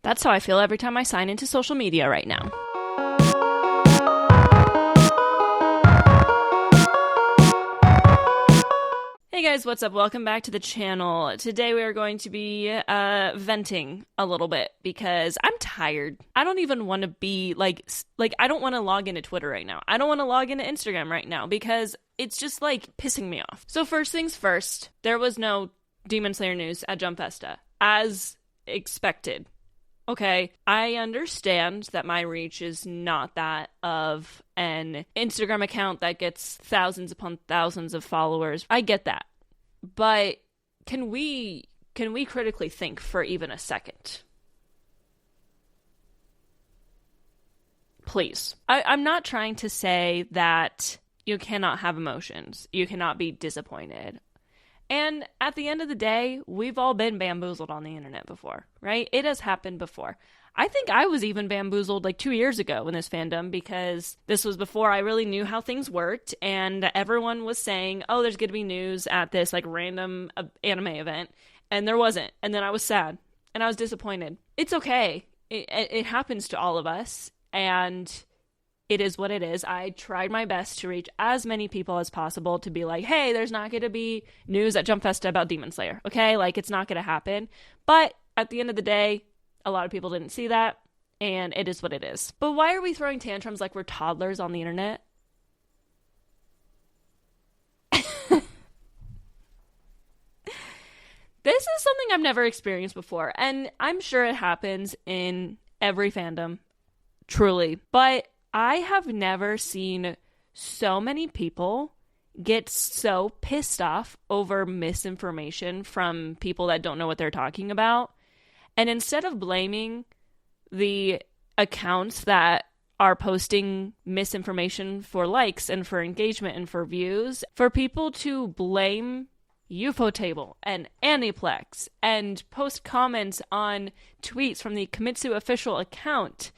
That's how I feel every time I sign into social media right now. Hey guys, what's up? Welcome back to the channel. Today we are going to be venting a little bit because I'm tired. I don't even want to be like I don't want to log into Twitter right now. I don't want to log into Instagram right now because it's just like pissing me off. So first things first, there was no Demon Slayer news at Jump Festa as expected. Okay, I understand that my reach is not that of an Instagram account that gets thousands upon thousands of followers. I get that. But can we critically think for even a second? Please. I'm not trying to say that you cannot have emotions. You cannot be disappointed. And at the end of the day, we've all been bamboozled on the internet before, right? It has happened before. I think I was even bamboozled like 2 years ago in this fandom because this was before I really knew how things worked and everyone was saying, oh, there's going to be news at this like random anime event. And there wasn't. And then I was sad and I was disappointed. It's okay. It happens to all of us. And it is what it is. I tried my best to reach as many people as possible to be like, hey, there's not going to be news at Jump Festa about Demon Slayer, okay? Like, it's not going to happen. But at the end of the day, a lot of people didn't see that, and it is what it is. But why are we throwing tantrums like we're toddlers on the internet? This is something I've never experienced before, and I'm sure it happens in every fandom, truly. But I have never seen so many people get so pissed off over misinformation from people that don't know what they're talking about. And instead of blaming the accounts that are posting misinformation for likes and for engagement and for views, for people to blame Ufotable and Aniplex and post comments on tweets from the Kimitsu official account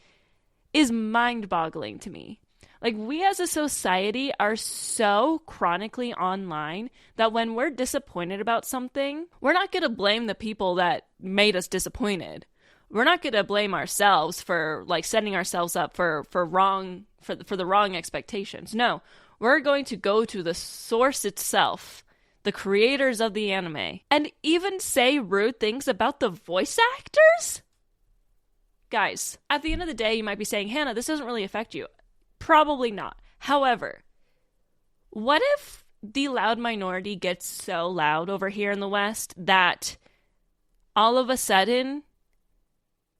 is mind-boggling to me. Like, we as a society are so chronically online that when we're disappointed about something, we're not going to blame the people that made us disappointed. We're not going to blame ourselves for like setting ourselves up for the wrong expectations. No, we're going to go to the source itself, the creators of the anime, and even say rude things about the voice actors? Guys, at the end of the day, you might be saying, Hannah, this doesn't really affect you. Probably not. However, what if the loud minority gets so loud over here in the West that all of a sudden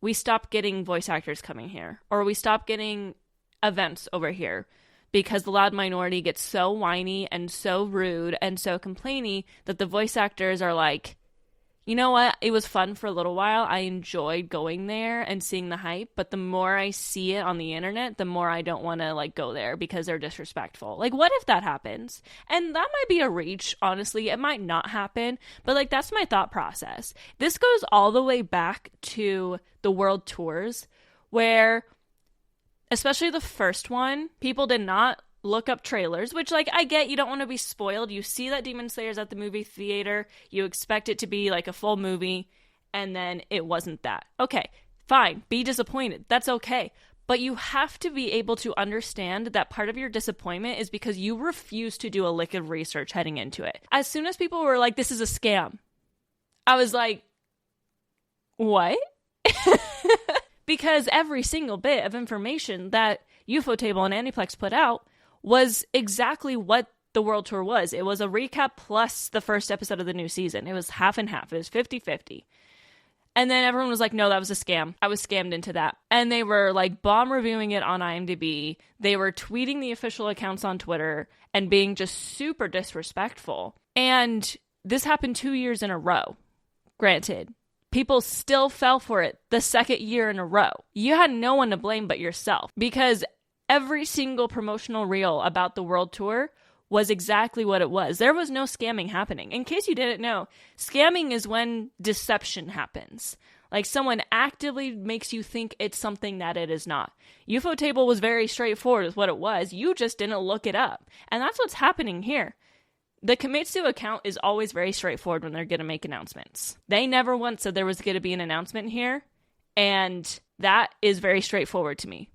we stop getting voice actors coming here, or we stop getting events over here because the loud minority gets so whiny and so rude and so complainy that the voice actors are like, you know what? It was fun for a little while. I enjoyed going there and seeing the hype, but the more I see it on the internet, the more I don't want to like go there because they're disrespectful. Like, what if that happens? And that might be a reach, honestly. It might not happen, but like that's my thought process. This goes all the way back to the world tours where, especially the first one, people did not look up trailers, which, like, I get you don't want to be spoiled. You see that Demon Slayer's at the movie theater, you expect it to be like a full movie, and then it wasn't that. Okay, fine, be disappointed. That's okay. But you have to be able to understand that part of your disappointment is because you refuse to do a lick of research heading into it. As soon as people were like, this is a scam, I was like, what? Because every single bit of information that Ufotable and Aniplex put out was exactly what the World Tour was. It was a recap plus the first episode of the new season. It was half and half. It was 50-50. And then everyone was like, no, that was a scam. I was scammed into that. And they were like bomb reviewing it on IMDb. They were tweeting the official accounts on Twitter and being just super disrespectful. And this happened 2 years in a row. Granted, people still fell for it the second year in a row. You had no one to blame but yourself, because every single promotional reel about the World Tour was exactly what it was. There was no scamming happening. In case you didn't know, scamming is when deception happens. Like someone actively makes you think it's something that it is not. Ufotable was very straightforward with what it was. You just didn't look it up. And that's what's happening here. The Kimitsu account is always very straightforward when they're going to make announcements. They never once said there was going to be an announcement here, And that is very straightforward to me.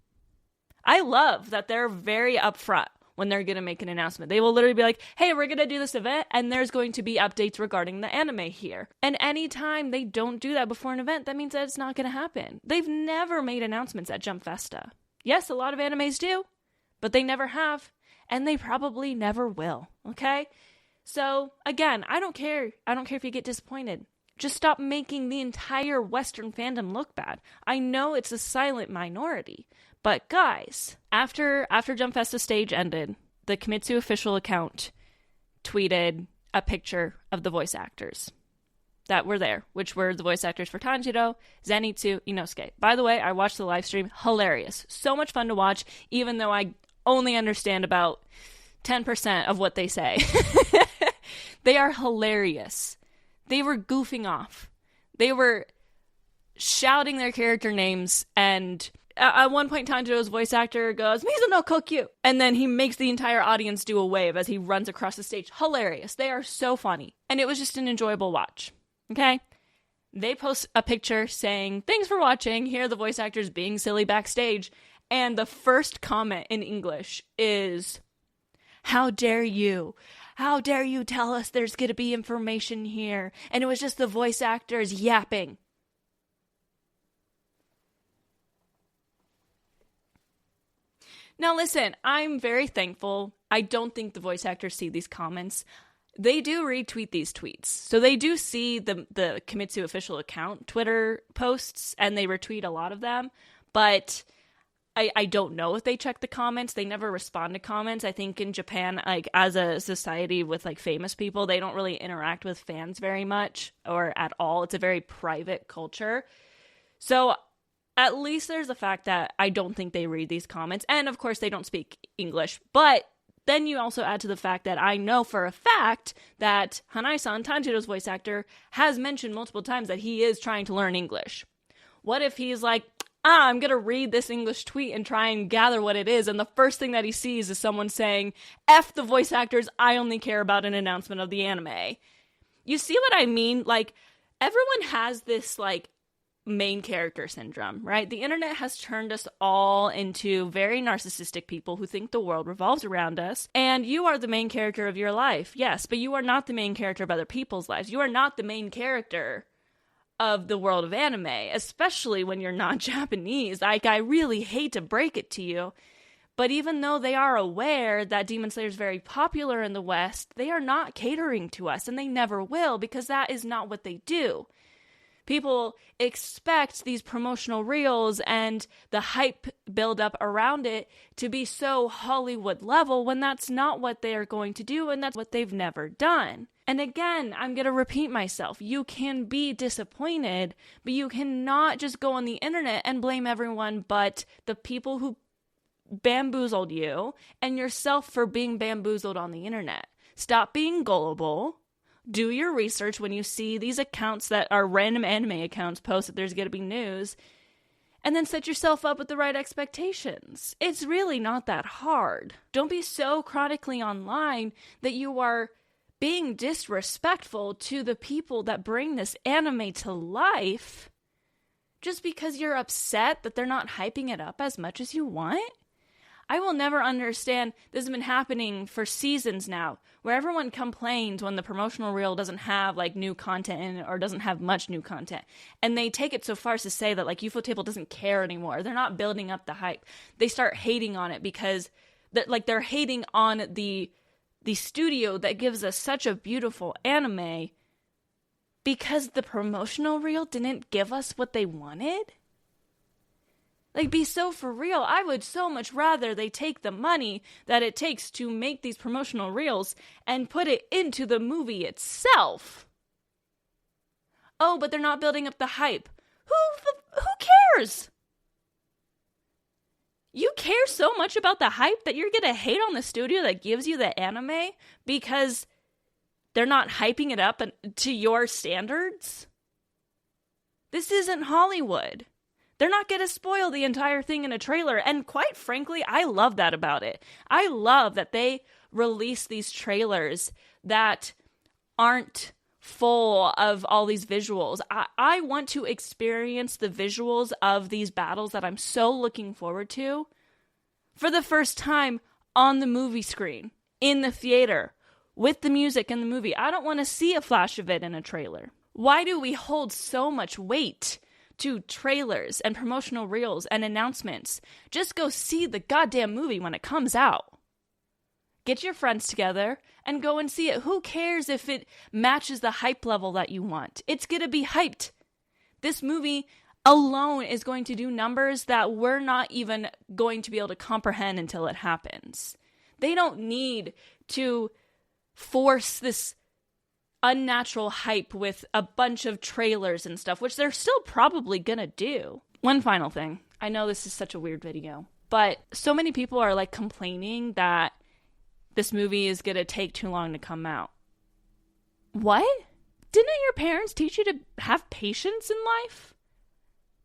I love that they're very upfront when they're going to make an announcement. They will literally be like, hey, we're going to do this event, and there's going to be updates regarding the anime here. And anytime they don't do that before an event, that means that it's not going to happen. They've never made announcements at Jump Festa. Yes, a lot of animes do, but they never have, and they probably never will, okay? So, again, I don't care. I don't care if you get disappointed. Just stop making the entire Western fandom look bad. I know it's a silent minority, but guys, after Jump Festa stage ended, the Kimetsu official account tweeted a picture of the voice actors that were there, which were the voice actors for Tanjiro, Zenitsu, Inosuke. By the way, I watched the live stream. Hilarious. So much fun to watch, even though I only understand about 10% of what they say. They are hilarious. They were goofing off. They were shouting their character names, and at one point, Tanjiro's voice actor goes, Mizu no Kokyu! And then he makes the entire audience do a wave as he runs across the stage. Hilarious. They are so funny. And it was just an enjoyable watch. Okay? They post a picture saying, thanks for watching. Here are the voice actors being silly backstage. And the first comment in English is, how dare you? How dare you tell us there's going to be information here? And it was just the voice actors yapping. Now listen, I'm very thankful. I don't think the voice actors see these comments. They do retweet these tweets. So they do see the Kimetsu official account Twitter posts, and they retweet a lot of them. But I don't know if they check the comments. They never respond to comments. I think in Japan, like as a society with like famous people, they don't really interact with fans very much or at all. It's a very private culture. So at least there's the fact that I don't think they read these comments. And of course, they don't speak English. But then you also add to the fact that I know for a fact that Hanai-san, Tanjiro's voice actor, has mentioned multiple times that he is trying to learn English. What if he's like, I'm going to read this English tweet and try and gather what it is, and the first thing that he sees is someone saying, F the voice actors, I only care about an announcement of the anime. You see what I mean? Like, everyone has this, like, main character syndrome, right? The internet has turned us all into very narcissistic people who think the world revolves around us, and you are the main character of your life, yes, but you are not the main character of other people's lives. You are not the main character of the world of anime, especially when you're not Japanese. Like, I really hate to break it to you, but even though they are aware that Demon Slayer is very popular in the West, they are not catering to us, and they never will, because that is not what they do. People expect these promotional reels and the hype buildup around it to be so Hollywood level when that's not what they are going to do, and that's what they've never done. And again, I'm going to repeat myself. You can be disappointed, but you cannot just go on the internet and blame everyone but the people who bamboozled you and yourself for being bamboozled on the internet. Stop being gullible. Do your research when you see these accounts that are random anime accounts post that there's going to be news, and then set yourself up with the right expectations. It's really not that hard. Don't be so chronically online that you are being disrespectful to the people that bring this anime to life just because you're upset that they're not hyping it up as much as you want. I will never understand. This has been happening for seasons now, where everyone complains when the promotional reel doesn't have like new content in it or doesn't have much new content. And they take it so far as to say that like UFO Table doesn't care anymore. They're not building up the hype. They start hating on it because they're hating on the studio that gives us such a beautiful anime because the promotional reel didn't give us what they wanted. Like, be so for real. I would so much rather they take the money that it takes to make these promotional reels and put it into the movie itself. Oh, but they're not building up the hype. Who cares? You care so much about the hype that you're going to hate on the studio that gives you the anime because they're not hyping it up to your standards? This isn't Hollywood. They're not going to spoil the entire thing in a trailer. And quite frankly, I love that about it. I love that they release these trailers that aren't full of all these visuals. I want to experience the visuals of these battles that I'm so looking forward to for the first time on the movie screen, in the theater, with the music in the movie. I don't want to see a flash of it in a trailer. Why do we hold so much weight to trailers and promotional reels and announcements? Just go see the goddamn movie when it comes out. Get your friends together and go and see it. Who cares if it matches the hype level that you want? It's going to be hyped. This movie alone is going to do numbers that we're not even going to be able to comprehend until it happens. They don't need to force this unnatural hype with a bunch of trailers and stuff, which they're still probably going to do. One final thing. I know this is such a weird video, but so many people are like complaining that this movie is going to take too long to come out. What? Didn't your parents teach you to have patience in life?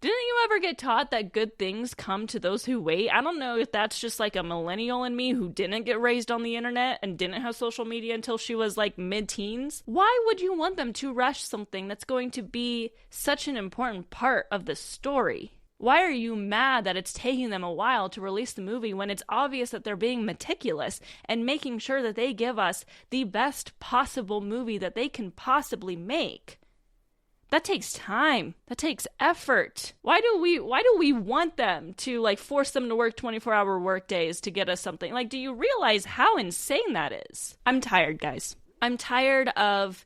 Didn't you ever get taught that good things come to those who wait? I don't know if that's just like a millennial in me who didn't get raised on the internet and didn't have social media until she was like mid-teens. Why would you want them to rush something that's going to be such an important part of the story? Why are you mad that it's taking them a while to release the movie when it's obvious that they're being meticulous and making sure that they give us the best possible movie that they can possibly make? That takes time. That takes effort. Why do we want them to like force them to work 24-hour work days to get us something? Like, do you realize how insane that is? I'm tired, guys. I'm tired of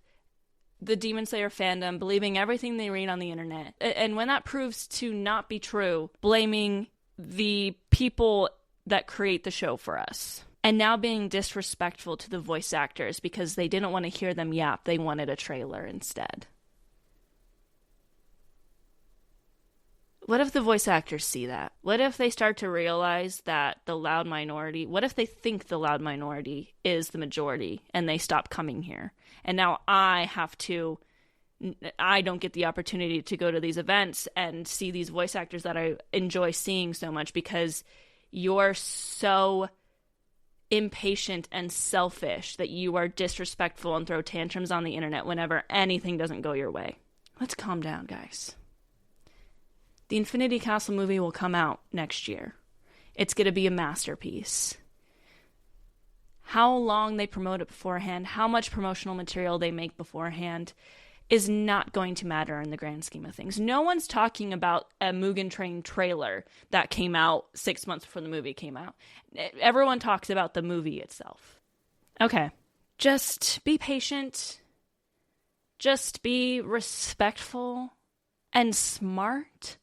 the Demon Slayer fandom believing everything they read on the internet. And when that proves to not be true, blaming the people that create the show for us. And now being disrespectful to the voice actors because they didn't want to hear them yap. They wanted a trailer instead. What if the voice actors see that? What if they start to realize that the loud minority, what if they think the loud minority is the majority and they stop coming here? And now I don't get the opportunity to go to these events and see these voice actors that I enjoy seeing so much because you're so impatient and selfish that you are disrespectful and throw tantrums on the internet whenever anything doesn't go your way. Let's calm down, guys. The Infinity Castle movie will come out next year. It's going to be a masterpiece. How long they promote it beforehand, how much promotional material they make beforehand is not going to matter in the grand scheme of things. No one's talking about a Mugen Train trailer that came out 6 months before the movie came out. Everyone talks about the movie itself. Okay. Just be patient. Just be respectful and smart.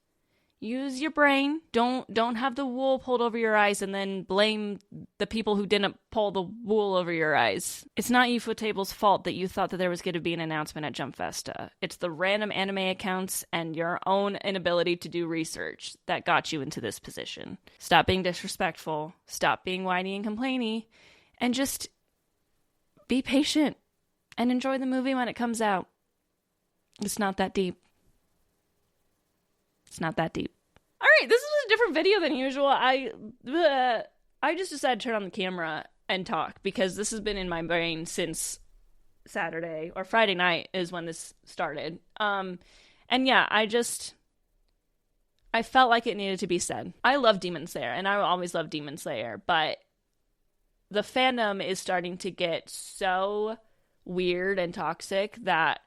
Use your brain. Don't have the wool pulled over your eyes and then blame the people who didn't pull the wool over your eyes. It's not Ufotable's fault that you thought that there was going to be an announcement at Jump Festa. It's the random anime accounts and your own inability to do research that got you into this position. Stop being disrespectful. Stop being whiny and complainy. And just be patient and enjoy the movie when it comes out. It's not that deep. It's not that deep. All right, this is a different video than usual. I just decided to turn on the camera and talk because this has been in my brain since Saturday or Friday night is when this started. And yeah, I felt like it needed to be said. I love Demon Slayer, and I will always love Demon Slayer, but the fandom is starting to get so weird and toxic that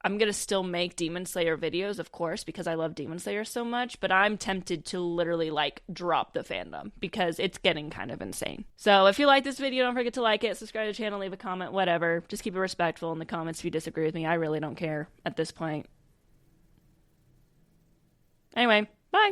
I'm going to still make Demon Slayer videos, of course, because I love Demon Slayer so much, but I'm tempted to literally, drop the fandom because it's getting kind of insane. So if you like this video, don't forget to like it, subscribe to the channel, leave a comment, whatever. Just keep it respectful in the comments if you disagree with me. I really don't care at this point. Anyway, bye!